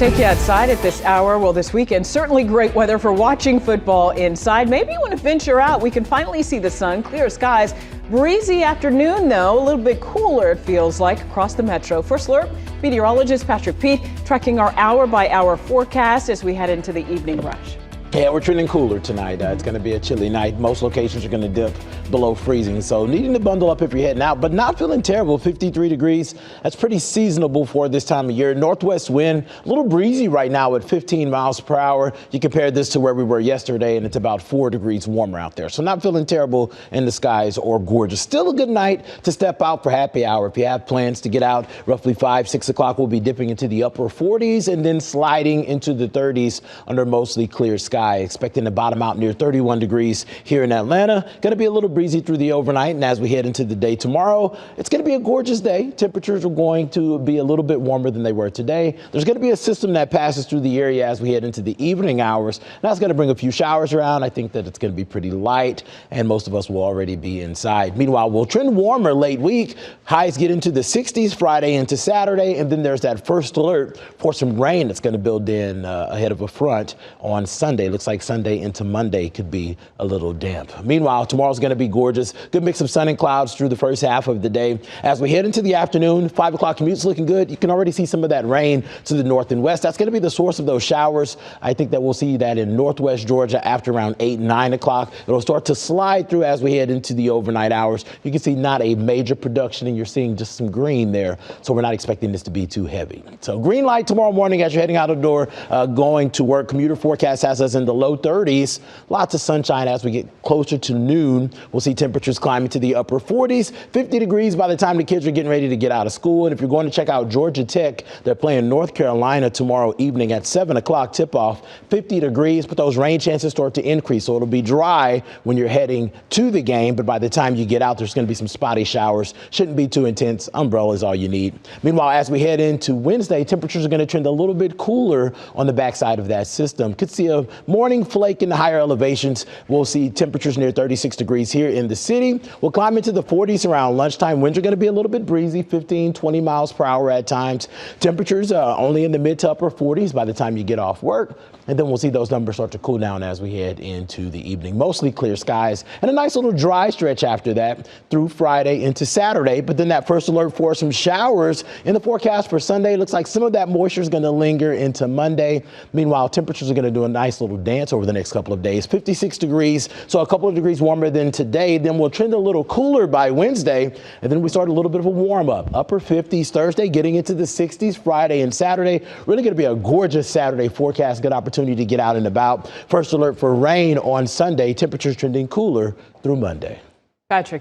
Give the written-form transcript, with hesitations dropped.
take you outside at this hour. Well, this weekend, certainly great weather for watching football inside. Maybe you want to venture out. We can finally see the sun, clear skies. Breezy afternoon, though, a little bit cooler, it feels like, across the metro. First Alert meteorologist Patrick Peet tracking our hour-by-hour forecast as we head into the evening rush. Yeah, we're trending cooler tonight. It's going to be a chilly night. Most locations are going to dip below freezing, so needing to bundle up if you're heading out, but not feeling terrible. 53 degrees. That's pretty seasonable for this time of year. Northwest wind, a little breezy right now at 15 miles per hour. You compare this to where we were yesterday, and it's about 4 degrees warmer out there. So not feeling terrible in the skies or gorgeous. Still a good night to step out for happy hour. If you have plans to get out, roughly 5, 6 o'clock, we'll be dipping into the upper 40s and then sliding into the 30s under mostly clear skies. Expecting to bottom out near 31 degrees here in Atlanta. Going to be a little breezy through the overnight, and as we head into the day tomorrow, it's going to be a gorgeous day. Temperatures are going to be a little bit warmer than they were today. There's going to be a system that passes through the area as we head into the evening hours. That's going to bring a few showers around. I think that it's going to be pretty light, and most of us will already be inside. Meanwhile, we'll trend warmer late week. Highs get into the 60s Friday into Saturday, and then there's that first alert for some rain that's going to build in ahead of a front on Sunday. Looks like Sunday into Monday could be a little damp. Meanwhile, tomorrow's going to be gorgeous. Good mix of sun and clouds through the first half of the day. As we head into the afternoon, 5 o'clock commute's looking good. You can already see some of that rain to the north and west. That's going to be the source of those showers. I think that we'll see that in northwest Georgia after around 8, 9 o'clock. It'll start to slide through as we head into the overnight hours. You can see not a major production, and you're seeing just some green there. So we're not expecting this to be too heavy. So green light tomorrow morning as you're heading out the door, going to work. Commuter forecast has us in the low 30s. Lots of sunshine as we get closer to noon. We'll see temperatures climbing to the upper 40s, 50 degrees by the time the kids are getting ready to get out of school. And if you're going to check out Georgia Tech, they're playing North Carolina tomorrow evening at 7 o'clock tip-off, 50 degrees, but those rain chances start to increase. So it'll be dry when you're heading to the game, but by the time you get out, there's going to be some spotty showers. Shouldn't be too intense. Umbrella is all you need. Meanwhile, as we head into Wednesday, temperatures are going to trend a little bit cooler on the backside of that system. Could see a morning flake in the higher elevations. We'll see temperatures near 36 degrees here in the city. We'll climb into the 40s around lunchtime. Winds are going to be a little bit breezy, 15, 20 miles per hour at times. Temperatures only in the mid to upper 40s by the time you get off work. And then we'll see those numbers start to cool down as we head into the evening. Mostly clear skies and a nice little dry stretch after that through Friday into Saturday. But then that first alert for some showers in the forecast for Sunday. Looks like some of that moisture is going to linger into Monday. Meanwhile, temperatures are going to do a nice little dance over the next couple of days. 56 degrees, so a couple of degrees warmer than today. Then we'll trend a little cooler by Wednesday, and then we start a little bit of a warm-up. Upper 50s Thursday, getting into the 60s Friday and Saturday. Really going to be a gorgeous Saturday forecast. Good opportunity to get out and about. First alert for rain on Sunday. Temperatures trending cooler through Monday. Patrick.